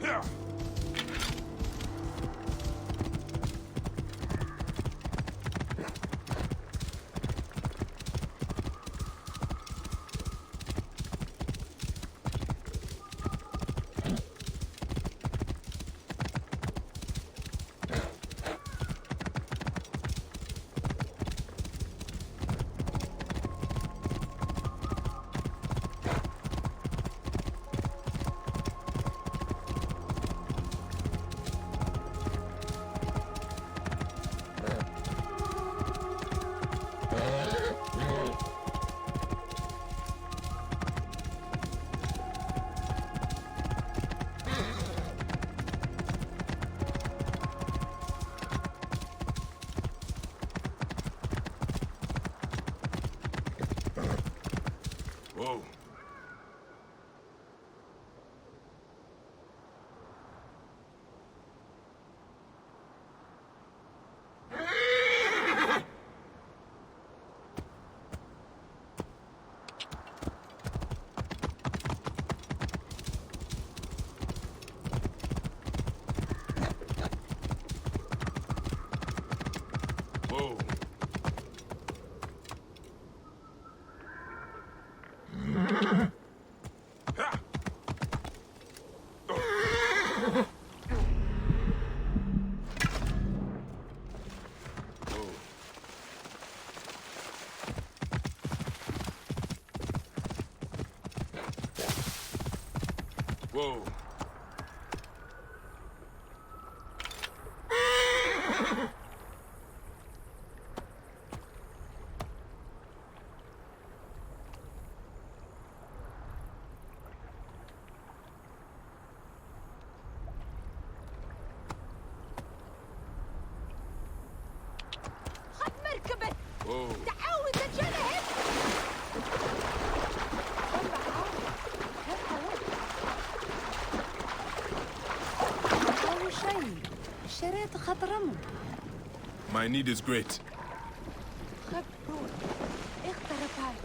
Whoa. Whoa. Whoa. خد مركبة Whoa. تعاود تجنب أول شيء اشتريت خط رمل My need is great. خد روح اخترب هاي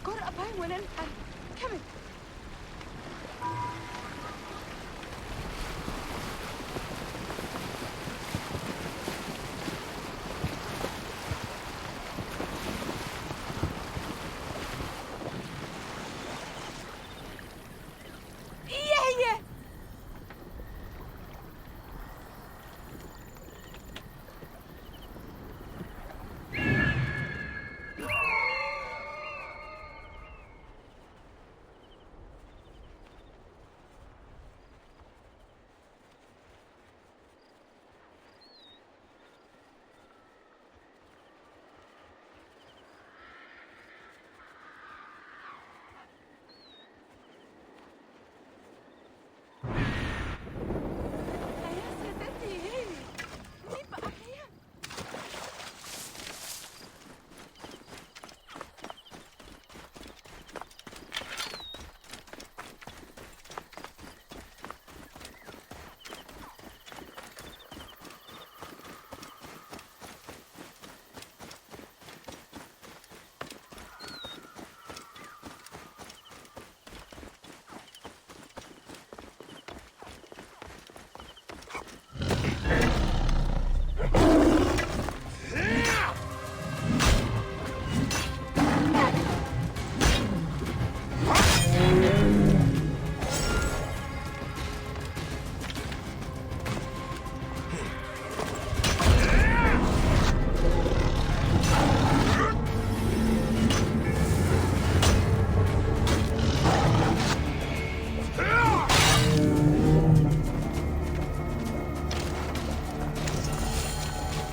قرب هاي وننحر كمل هي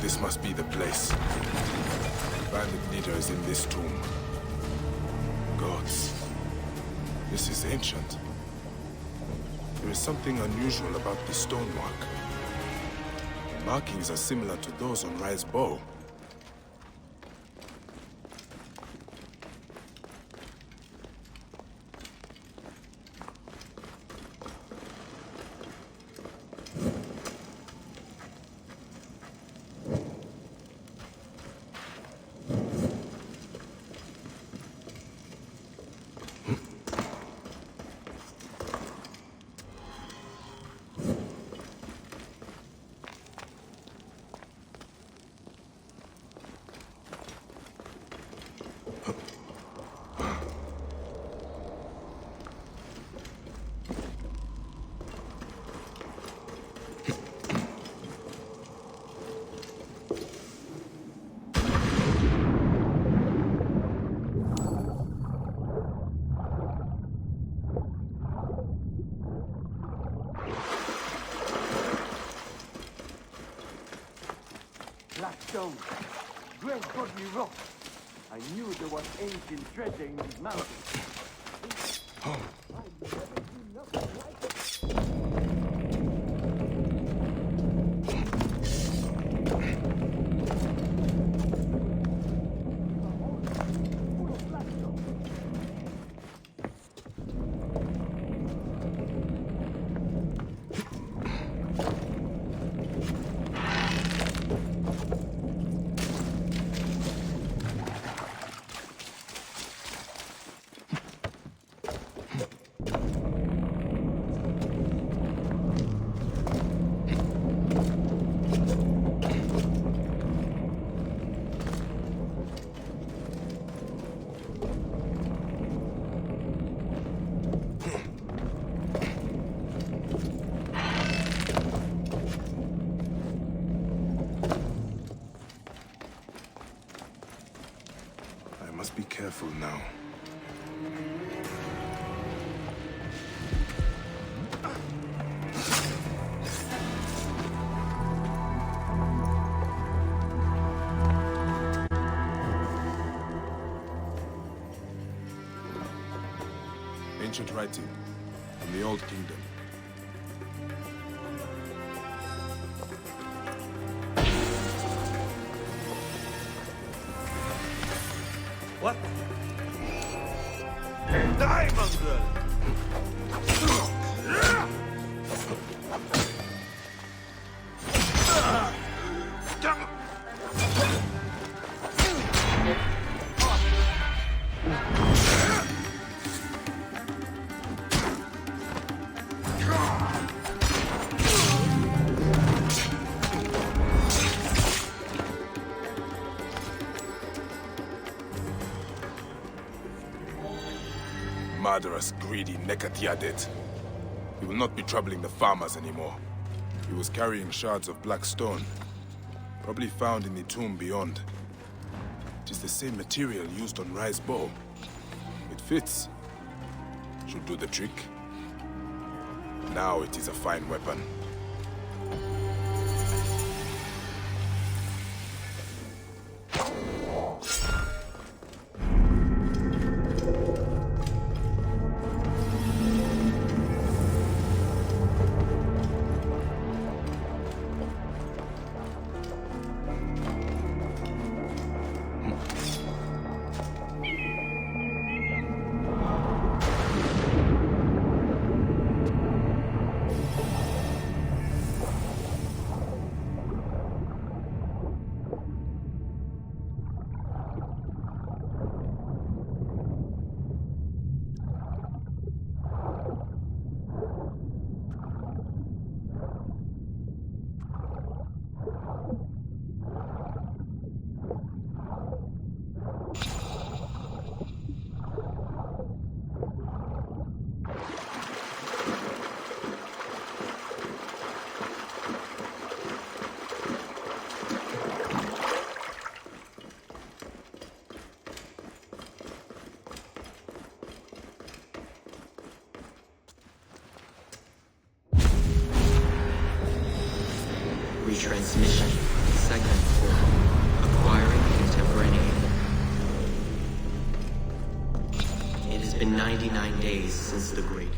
This must be the place. The bandit leader is in this tomb. Gods. This is ancient. There is something unusual about the stonework. The markings are similar to those on Rai's bow. stone. Great godly rock. I knew there was ancient treasure in these mountains. I must be careful now. Ancient writing from the Old Kingdom. What? Die, mongrel! Murderous, greedy Nekatiadet. He will not be troubling the farmers anymore. He was carrying shards of black stone, probably found in the tomb beyond. It is the same material used on Rai's bow. It fits. Should do the trick. Now it is a fine weapon. Retransmission. Segment 4. Acquiring contemporaneity. It has been 99 days since the Great.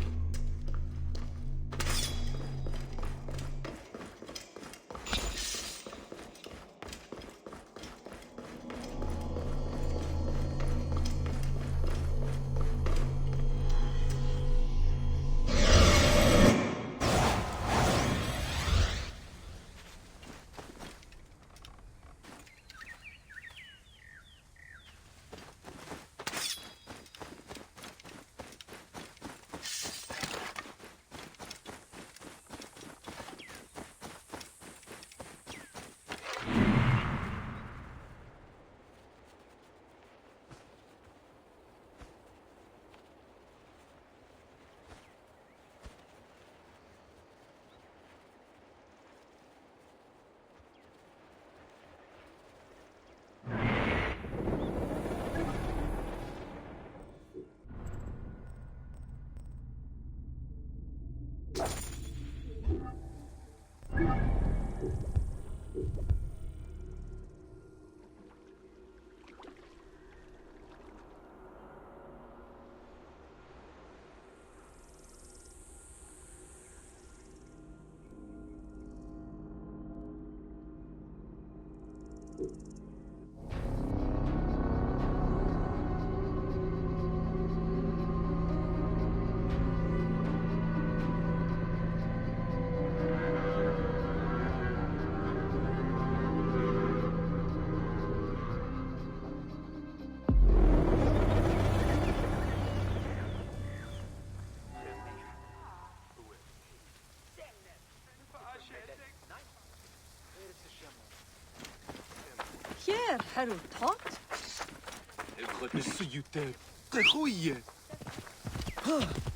Her حلو tot.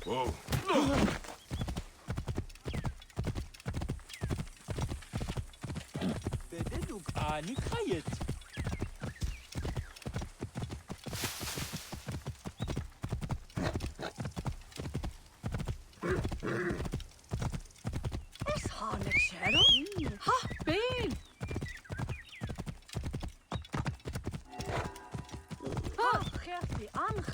Whoa. اصحى لك شعره. ها بين. ها خيرتي أنخ.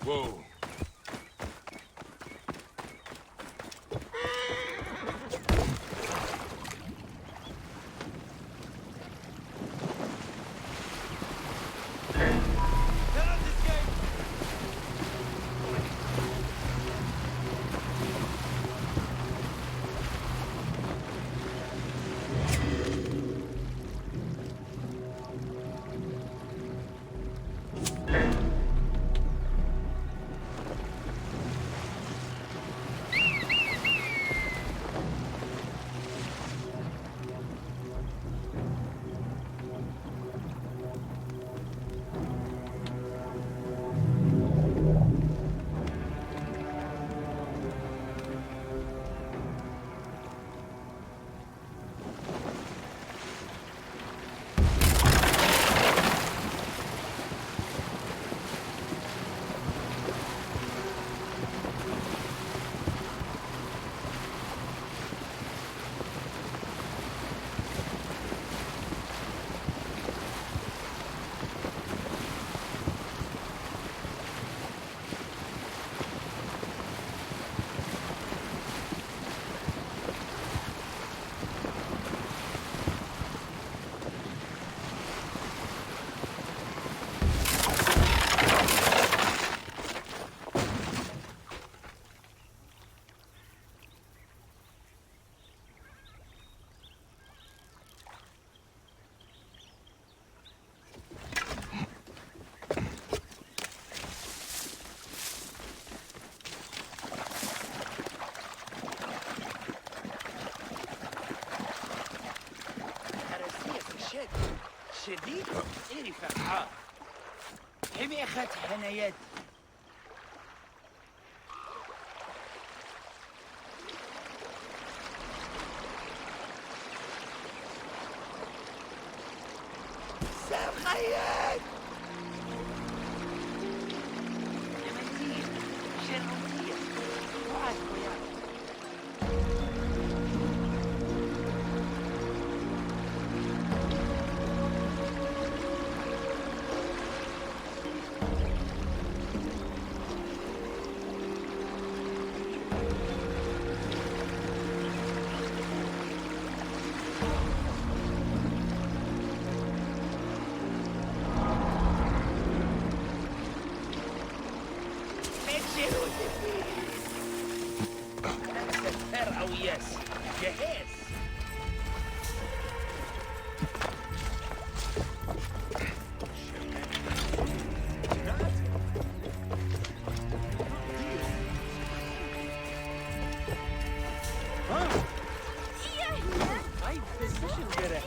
Whoa. شديد إيري فرحان حمي أخذت حنايات سر خيال جمنتين شرمتين وعاد خويا Yes. Yes. Ay, position göre.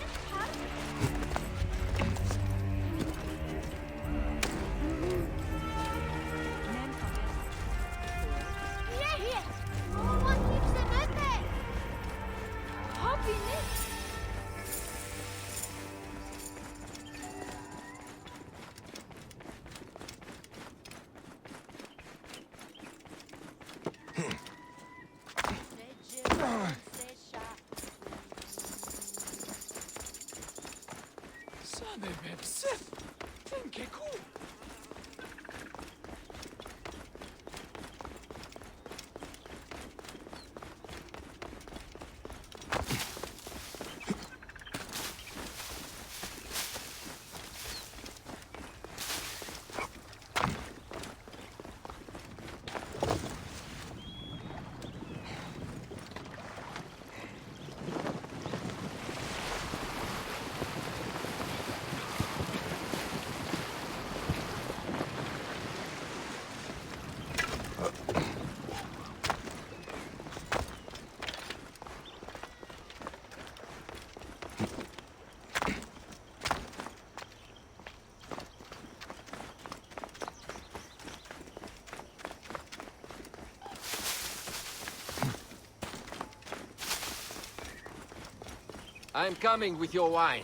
I'm coming with your wine.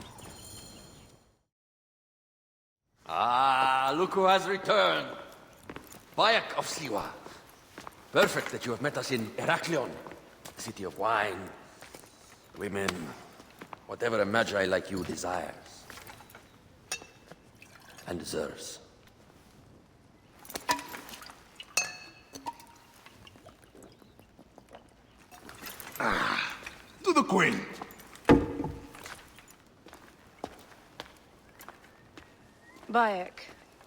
Ah, look who has returned. Bayek of Siwa. Perfect that you have met us in Heraklion, city of wine, women, whatever a magi like you desires. And deserves. To the Queen! Bayek,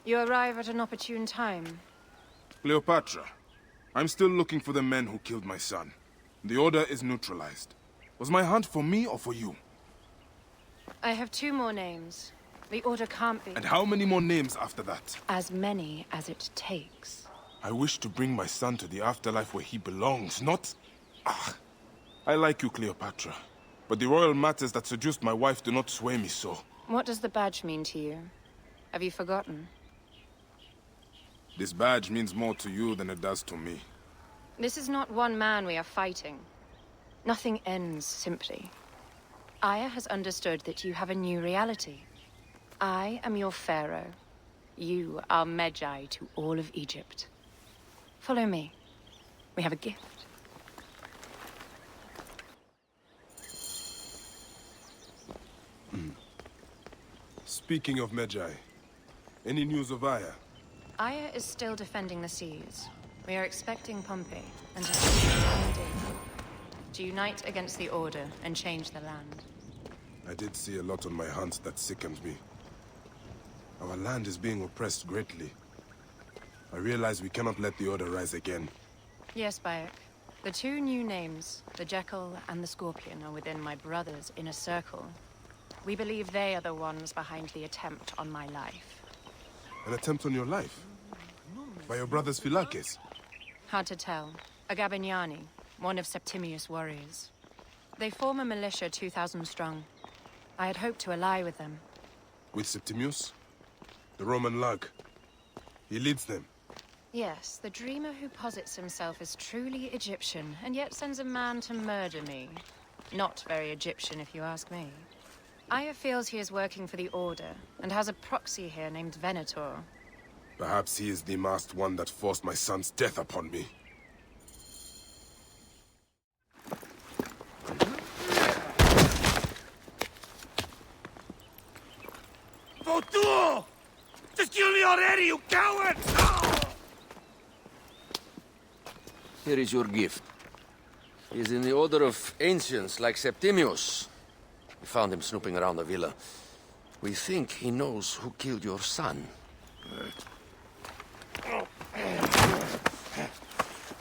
you arrive at an opportune time. Cleopatra, I'm still looking for the men who killed my son. The Order is neutralized. Was my hunt for me or for you? I have 2 more names. The Order can't be... And how many more names after that? As many as it takes. I wish to bring my son to the afterlife where he belongs, not... Ah. I like you, Cleopatra. But the royal matters that seduced my wife do not sway me so. What does the badge mean to you? Have you forgotten? This badge means more to you than it does to me. This is not one man we are fighting. Nothing ends simply. Aya has understood that you have a new reality. I am your pharaoh. You are Medjay to all of Egypt. Follow me. We have a gift. Speaking of Medjay, any news of Aya? Aya is still defending the seas. We are expecting Pompey and a 10 day to unite against the Order and change the land. I did see a lot on my hunt that sickens me. Our land is being oppressed greatly. I realize we cannot let the Order rise again. Yes, Bayek. The 2 new names, the Jekyll and the Scorpion, are within my brother's inner circle. We believe they are the ones behind the attempt on my life. An attempt on your life? By your brother's Philakes? Hard to tell. A Gabignani, one of Septimius' warriors. They form a militia 2,000 strong. I had hoped to ally with them. With Septimius? The Roman lug. He leads them. Yes, the dreamer who posits himself as truly Egyptian, and yet sends a man to murder me. Not very Egyptian, if you ask me. Aya feels he is working for the Order, and has a proxy here named Venator. Perhaps he is the masked one that forced my son's death upon me. Votu! Just kill me already, you coward! Oh! Here is your gift. He is in the order of ancients like Septimius. We found him snooping around the villa. We think he knows who killed your son.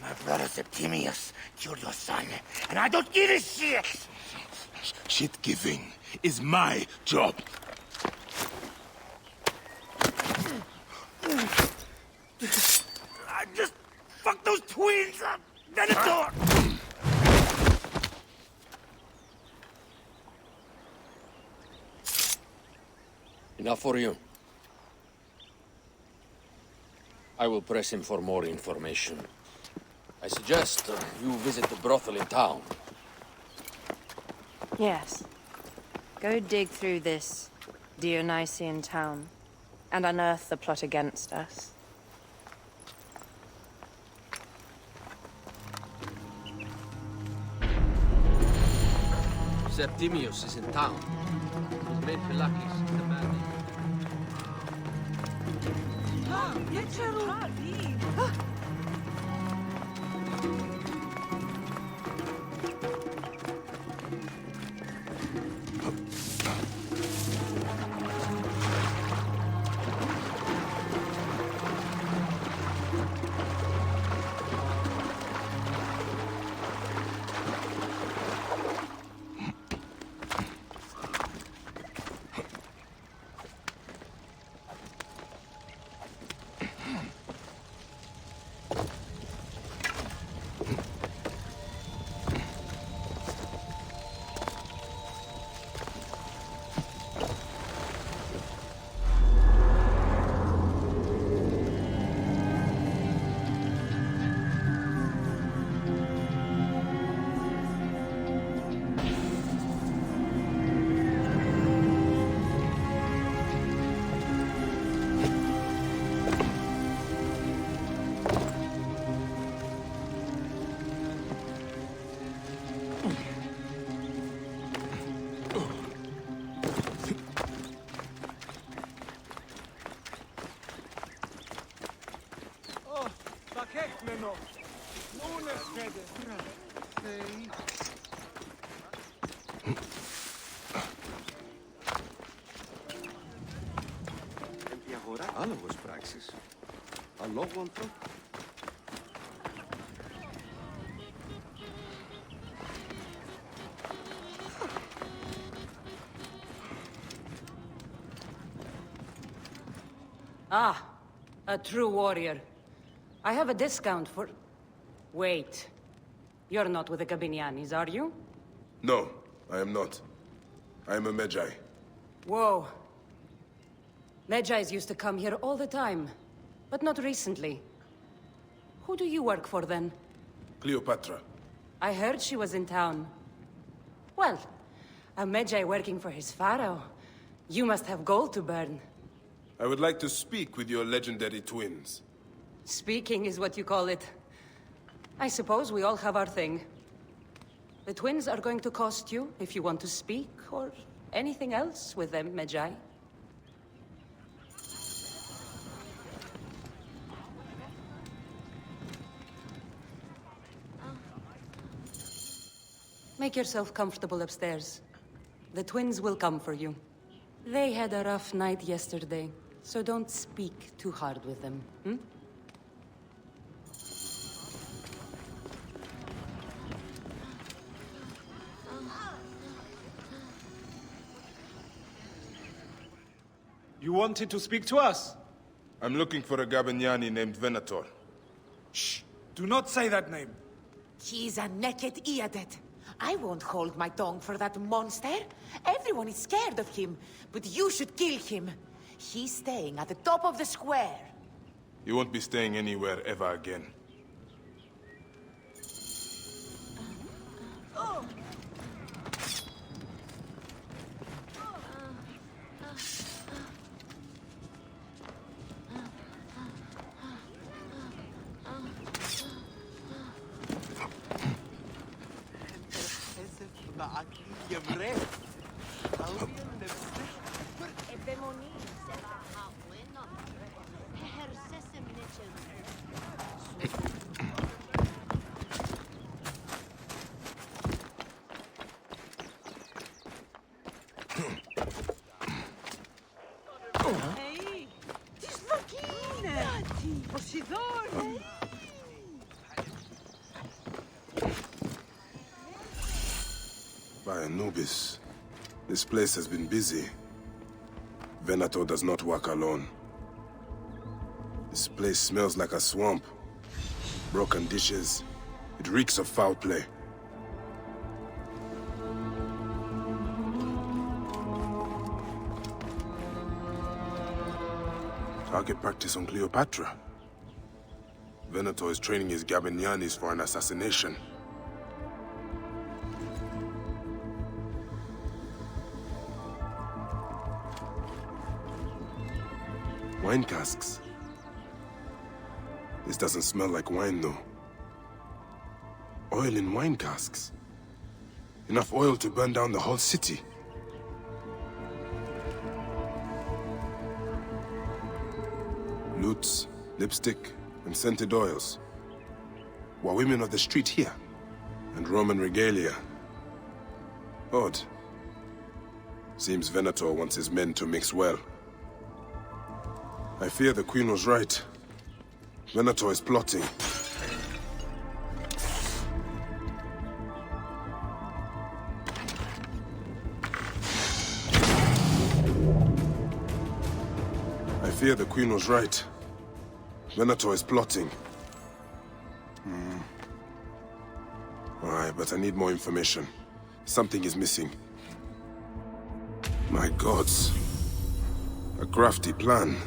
My brother Septimius killed your son, and I don't give a shit! Shit-giving is my job. I just fuck those twins up! Venator! Enough for you. I will press him for more information. I suggest you visit the brothel in town. Yes. Go dig through this Dionysian town, and unearth the plot against us. Septimius is in town. His main Philakis is the man. Άλλος πράξεις. Αλόγοντρο. Ah, a true warrior. I have a discount for... Wait. You're not with the Gabinianis, are you? No, I am not. I am a Medjay. Whoa. Medjais used to come here all the time, but not recently. Who do you work for, then? Cleopatra. I heard she was in town. Well, a Medjay working for his pharaoh. You must have gold to burn. I would like to speak with your legendary twins. Speaking is what you call it. I suppose we all have our thing. The twins are going to cost you if you want to speak, or anything else with them, Medjay. Make yourself comfortable upstairs. The twins will come for you. They had a rough night yesterday, so don't speak too hard with them, hmm? You wanted to speak to us? I'm looking for a Gabiniani named Venator. Shh! Do not say that name. He's a naked Iadet. I won't hold my tongue for that monster. Everyone is scared of him, but you should kill him. He's staying at the top of the square. You won't be staying anywhere ever again. By Anubis, this place has been busy. Venator does not work alone. This place smells like a swamp. Broken dishes. It reeks of foul play. Target practice on Cleopatra. Venator is training his Gabinianis for an assassination. Wine casks. This doesn't smell like wine, though. Oil in wine casks. Enough oil to burn down the whole city. Lutes, lipstick, and scented oils. Were women of the street here? And Roman regalia. Odd. Seems Venator wants his men to mix well. I fear the Queen was right. Venator is plotting. I fear the Queen was right. Venator is plotting. Alright, but I need more information. Something is missing. My gods. A crafty plan.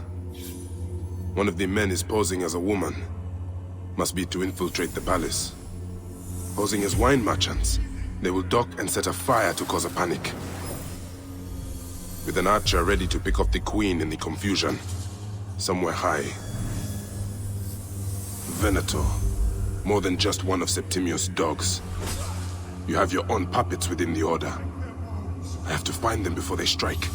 One of the men is posing as a woman. Must be to infiltrate the palace. Posing as wine merchants, they will dock and set a fire to cause a panic. With an archer ready to pick off the queen in the confusion. Somewhere high. Venator. More than just one of Septimius' dogs. You have your own puppets within the Order. I have to find them before they strike.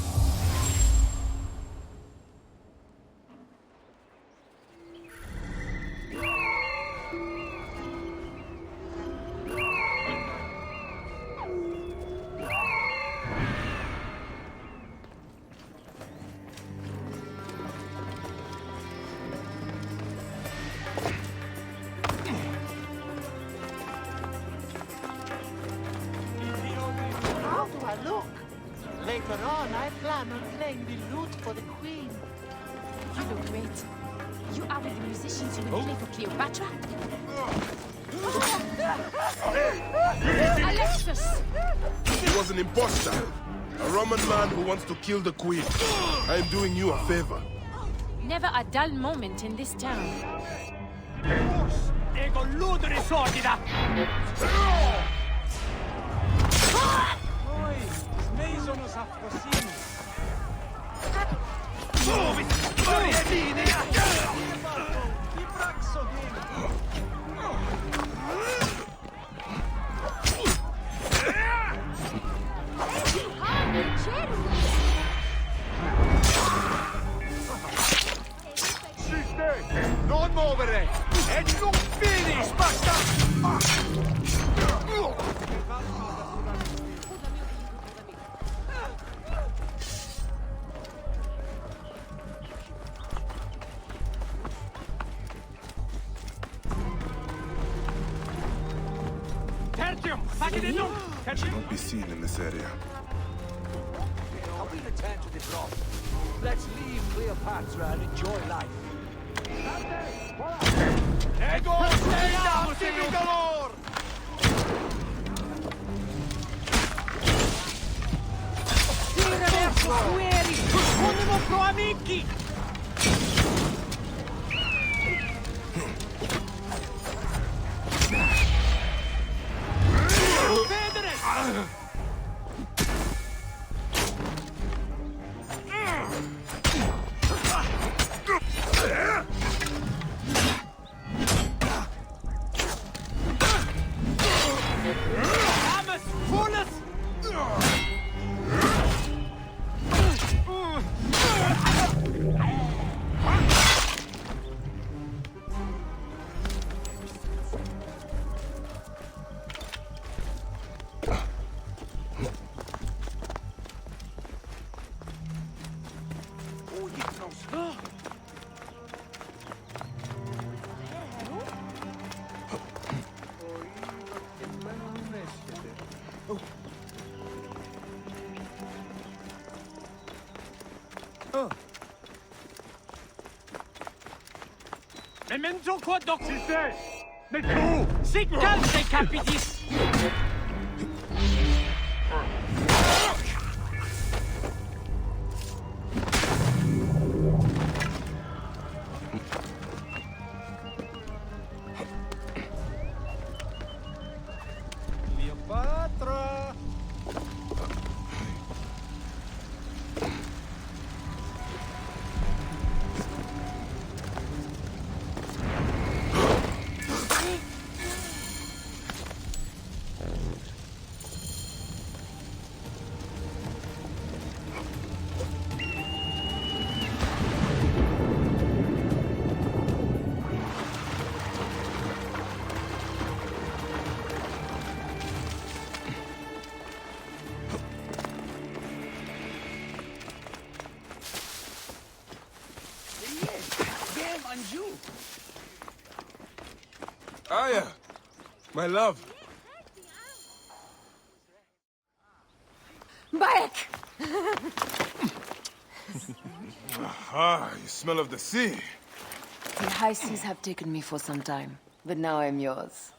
Later on, I plan on playing the lute for the Queen. You look great. You are with the musicians who would play for Cleopatra? Alexis! He was an imposter. A Roman man who wants to kill the Queen. I am doing you a favor. Never a dull moment in this town. Ego ludere sordida! Sonos Afrosini. Non muovere! E non finis, basta! Should not be seen in this area. Now we return to the drop. Let's leave Cleopatra and enjoy life. Ego, stay down, galore! Niki! Memento quod doc si se! Ne tu! Sic calce capitis! Cleopatra! Aya, my love. Bayek! Ah, you smell of the sea. The high seas have taken me for some time, but now I'm yours.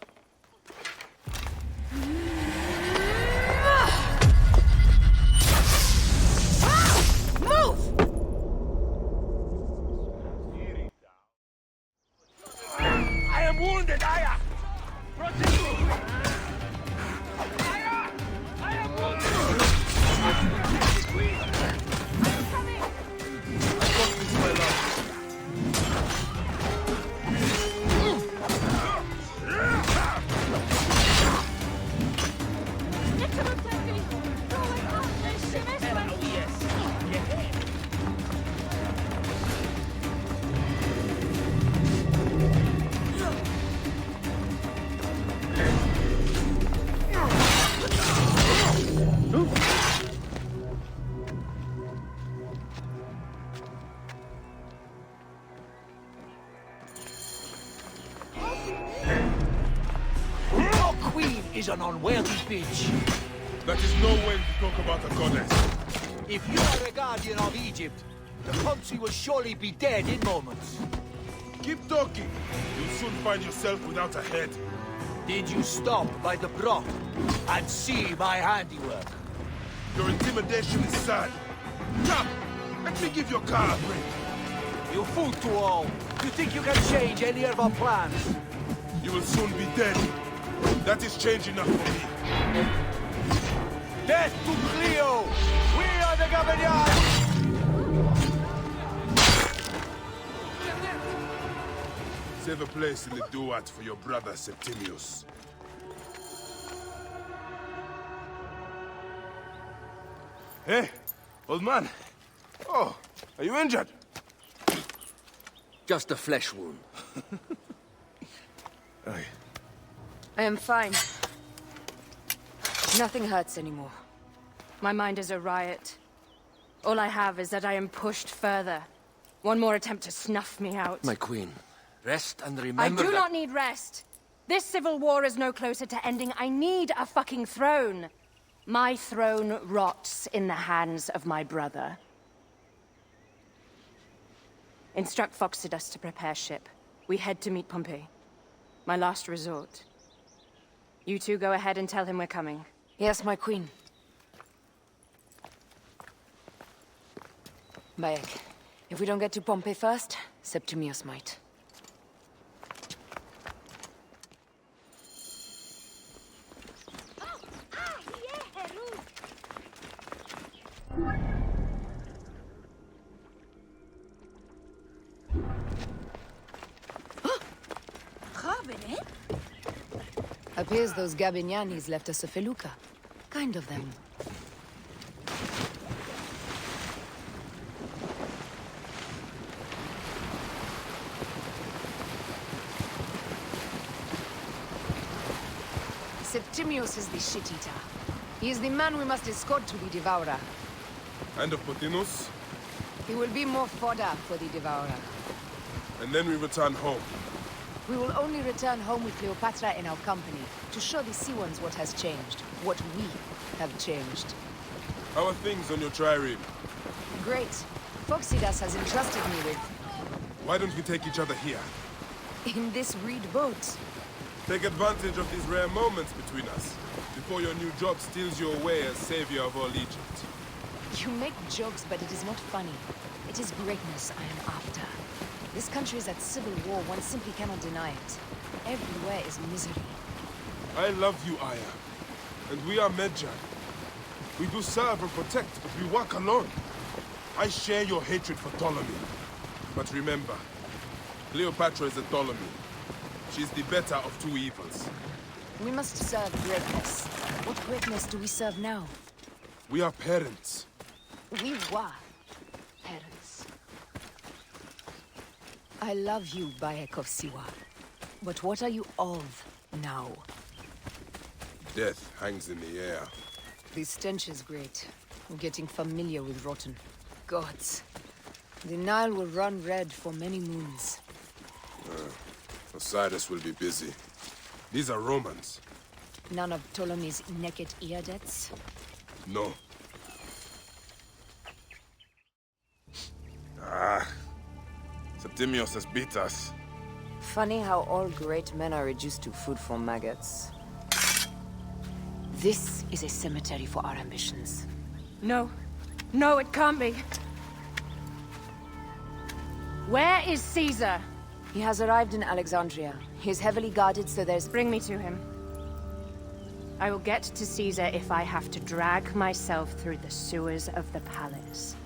Move! I am wounded, Aya! Protect me! Aya! I am wounded! Is an unworthy bitch. That is no way to talk about a goddess. If you are a guardian of Egypt, the country will surely be dead in moments. Keep talking. You'll soon find yourself without a head. Did you stop by the broth and see my handiwork? Your intimidation is sad. Come, let me give your car a break. You fool to all. You think you can change any of our plans? You will soon be dead. That is change enough for me. Death to Cleo! We are the Gabanians! Save a place in the Duat for your brother Septimius. Hey, old man. Oh, are you injured? Just a flesh wound. Aye. I am fine. Nothing hurts anymore. My mind is a riot. All I have is that I am pushed further. One more attempt to snuff me out. My queen, rest and I remember do that... not need rest. This civil war is no closer to ending. I need a fucking throne. My throne rots in the hands of my brother. Instruct Phoxidas to prepare ship. We head to meet Pompey. My last resort. You two go ahead and tell him we're coming. Yes, my queen. Bayek, If we don't get to Pompeii first, Septimius might. Appears those Gabinianis left us a felucca. Kind of them. Septimius is the shit-eater. He is the man we must escort to the Devourer. And of Pothinus? He will be more fodder for the Devourer. And then we return home. We will only return home with Cleopatra in our company, to show the Sea Ones what has changed, what we have changed. How are things on your trireme? Great. Phoxidas has entrusted me with... Why don't we take each other here? in this reed boat. Take advantage of these rare moments between us, before your new job steals you away as savior of all Egypt. You make jokes, but it is not funny. It is greatness I am after. This country is at civil war, one simply cannot deny it. Everywhere is misery. I love you, Aya. And we are Medjay. We do serve and protect, but we work alone. I share your hatred for Ptolemy. But remember, Cleopatra is a Ptolemy. She's the better of two evils. We must serve greatness. What greatness do we serve now? We are parents. We were parents. I love you, Bayek of Siwa. But what are you of now? Death hangs in the air. The stench is great. I'm getting familiar with rotten. Gods. The Nile will run red for many moons. Osiris will be busy. These are Romans. None of Ptolemy's naked Iadets? No. Septimius has beat us. Funny how all great men are reduced to food for maggots. This is a cemetery for our ambitions. No. No, it can't be. Where is Caesar? He has arrived in Alexandria. He is heavily guarded, so there's... Bring me to him. I will get to Caesar if I have to drag myself through the sewers of the palace.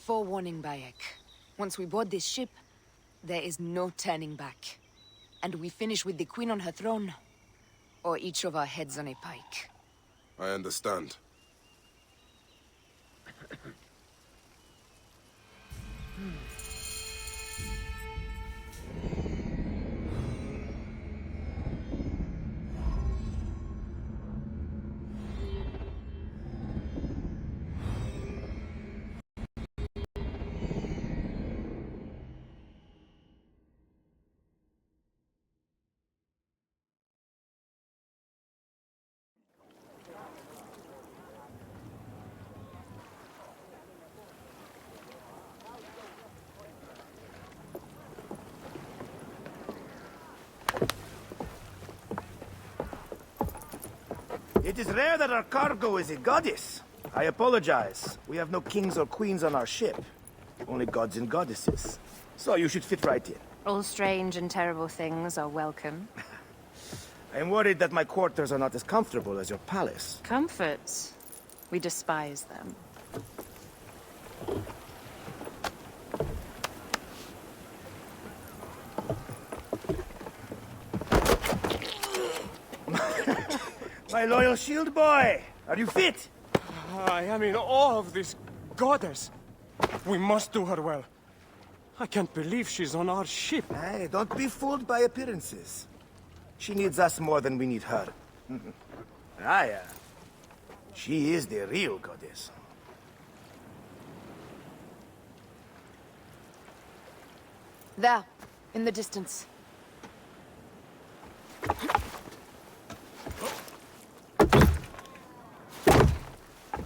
Forewarning, Bayek. Once we board this ship, there is no turning back. And we finish with the Queen on her throne, or each of our heads on a pike. I understand. It is rare that our cargo is a goddess. I apologize. We have no kings or queens on our ship. Only gods and goddesses. So you should fit right in. All strange and terrible things are welcome. I am worried that my quarters are not as comfortable as your palace. Comforts. We despise them. My loyal shield boy! Are you fit? I am in awe of this goddess. We must do her well. I can't believe she's on our ship. Hey, don't be fooled by appearances. She needs us more than we need her. Aya. She is the real goddess. There, in the distance.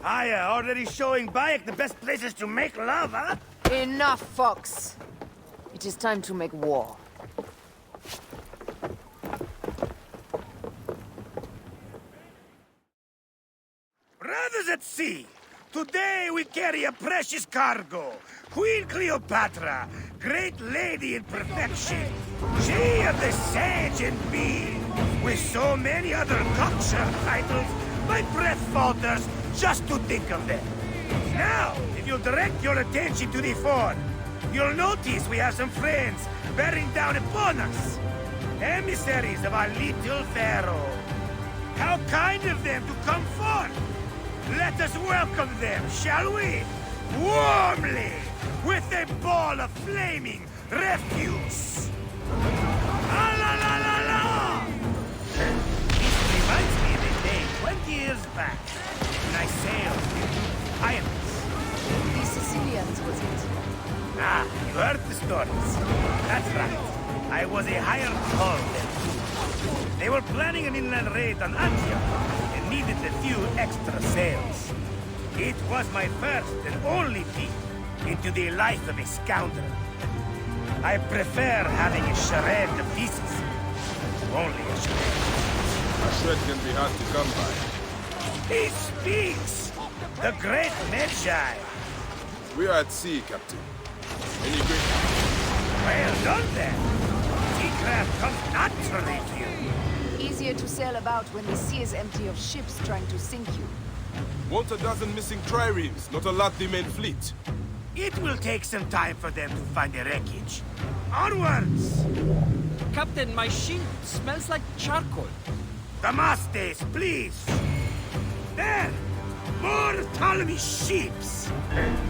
Aya, already showing Bayek the best places to make love, huh? Enough, Fox. It is time to make war. Brothers at sea, today we carry a precious cargo. Queen Cleopatra, great lady in perfection. She of the sage and bean. With so many other cocksure titles, my breath falters just to think of them. Now, if you'll direct your attention to the fort, you'll notice we have some friends bearing down upon us. Emissaries of our little pharaoh. How kind of them to come forth. Let us welcome them, shall we? Warmly, with a ball of flaming refuse. Ah, la la la la! This reminds me of a day 20 years back, when I sailed with pirates. The Sicilians, was it? Ah, you heard the stories. That's right. I was a hired hull then. They were planning an inland raid on Antioch and needed a few extra sails. It was my first and only peek into the life of a scoundrel. I prefer having a charade of pieces. Only a charade. A shred can be hard to come by. He speaks! The great Medjay! We are at sea, Captain. Any great... Well done then! Seacraft comes naturally to you. Easier to sail about when the sea is empty of ships trying to sink you. Want a dozen missing triremes, not a lot the main fleet. It will take some time for them to find the wreckage. Onwards! Captain, my shield smells like charcoal. Damastes, please! There! More Ptolemy ships!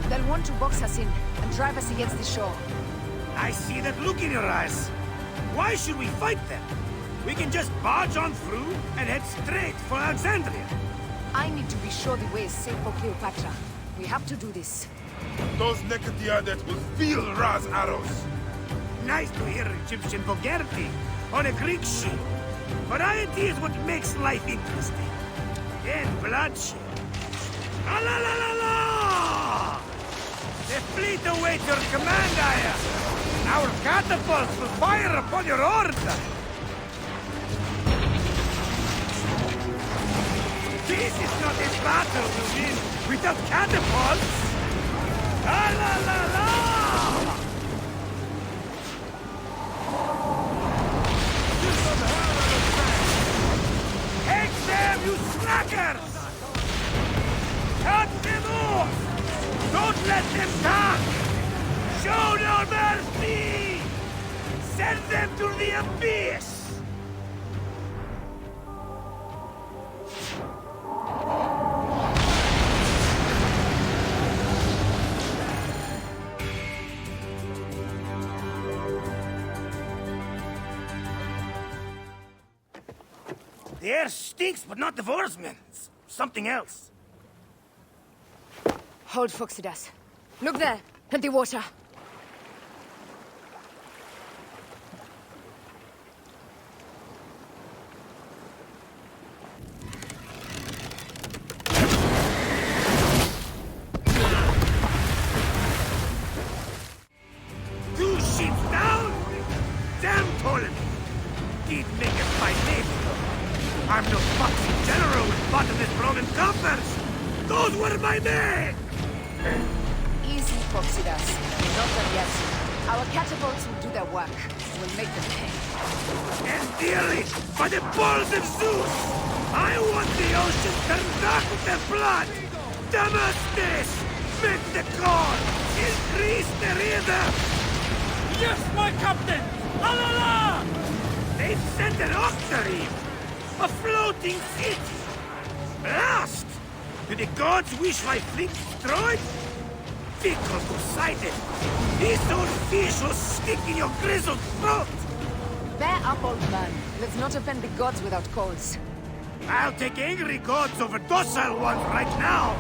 They'll want to box us in and drive us against the shore. I see that look in your eyes. Why should we fight them? We can just barge on through and head straight for Alexandria. I need to be sure the way is safe for Cleopatra. We have to do this. Those Nekatiadet will feel Ra's arrows. Nice to hear Egyptian vulgarity on a Greek ship. Variety is what makes life interesting. And bloodshed. La la la la la! The fleet awaits your command, Aya. Our catapults will fire upon your order. This is not a battle to win without catapults! La la la la! Take them, you slackers! Cut them off! Don't let them talk! Show no mercy! Send them to the abyss! The air stinks, but not the horsemen. Something else. Hold, Phoxidas. Look there, at the water. Two ships down? Damn Ptolemy! Did make a fine name, though. I'm no foxy general with bottomless Roman coffers! Those were my men! Easy, Phoxidas. Not done yet. Our catapults will do their work. We'll make them pay. And dearly, by the balls of Zeus, I want the ocean turned dark with their blood! Damastes! Make the core! Increase the rhythm! Yes, my captain! La la la! They've sent an octarine! A floating city! Blast! Do the gods wish my fleet destroyed? Fickle Poseidon! This old fish will stick in your grizzled throat! Bear up, old man. Let's not offend the gods without cause. I'll take angry gods over docile ones right now!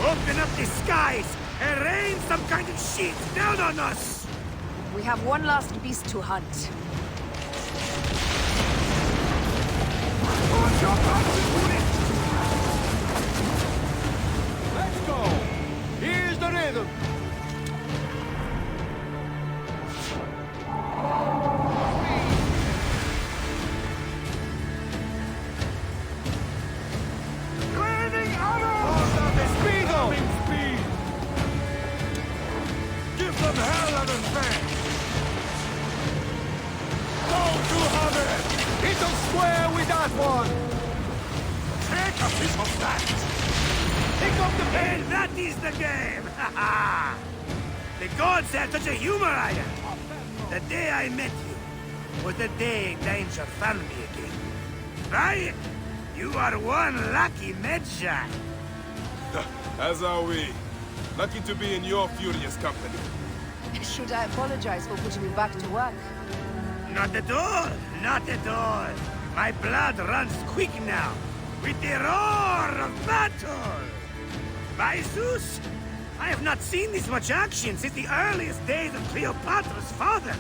Open up the skies and rain some kind of shit down on us! We have one last beast to hunt. one! Take a piece of that! Pick up the pen! That is the game! Ha ha! The gods have such a humor, I am. The day I met you was the day danger found me again. Right? You are one lucky Medjay. As are we. Lucky to be in your furious company. Should I apologize for putting you back to work? Not at all! Not at all! My blood runs quick now, with the roar of battle! By Zeus! I have not seen this much action since the earliest days of Cleopatra's father!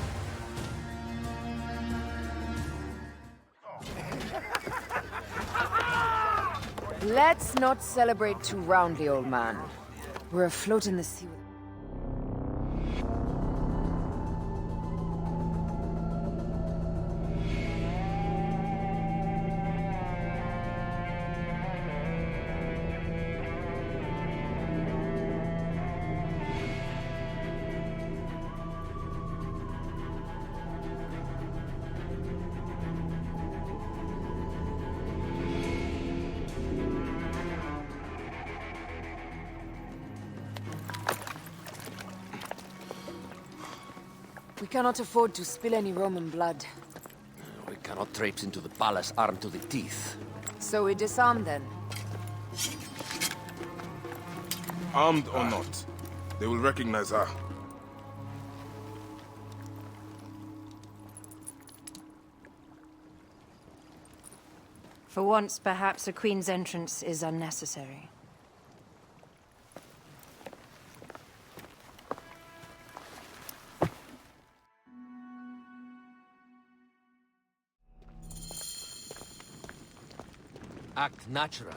Let's not celebrate too roundly, old man. We're afloat in the sea. We cannot afford to spill any Roman blood. We cannot traipse into the palace armed to the teeth. So we disarm then. Armed or not, they will recognize her. For once, perhaps a queen's entrance is unnecessary. Act natural.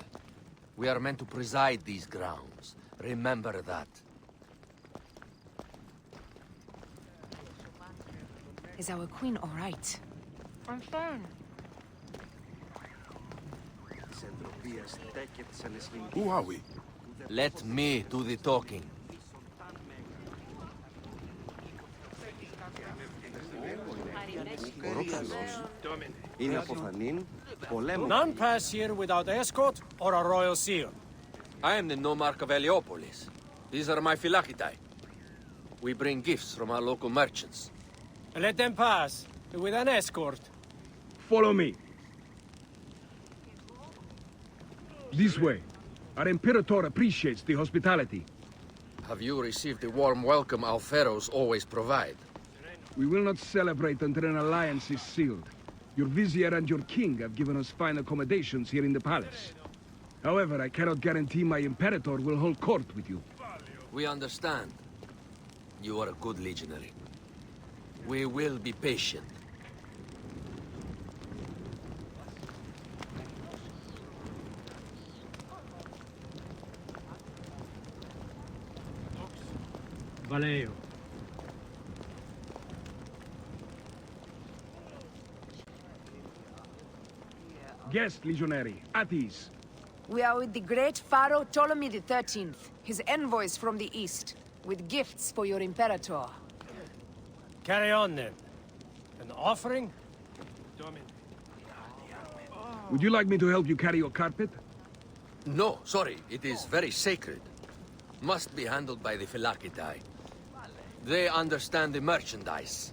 We are meant to preside these grounds. Remember that. Is our queen all right? I'm fine. Who are we? Let me do the talking. None pass here without escort or a royal seal. I am the Nomarch of Heliopolis. These are my Phylakitai. We bring gifts from our local merchants. Let them pass, with an escort. Follow me. This way. Our Imperator appreciates the hospitality. Have you received the warm welcome our pharaohs always provide? We will not celebrate until an alliance is sealed. Your vizier and your king have given us fine accommodations here in the palace. However, I cannot guarantee my Imperator will hold court with you. We understand. You are a good legionary. We will be patient. Valeo. Guest, legionary, at ease. We are with the great Pharaoh Ptolemy XIII, his envoys from the east, with gifts for your Imperator. Carry on then. An offering? Would you like me to help you carry your carpet? No, sorry. It is very sacred. Must be handled by the Phylakitai. They understand the merchandise.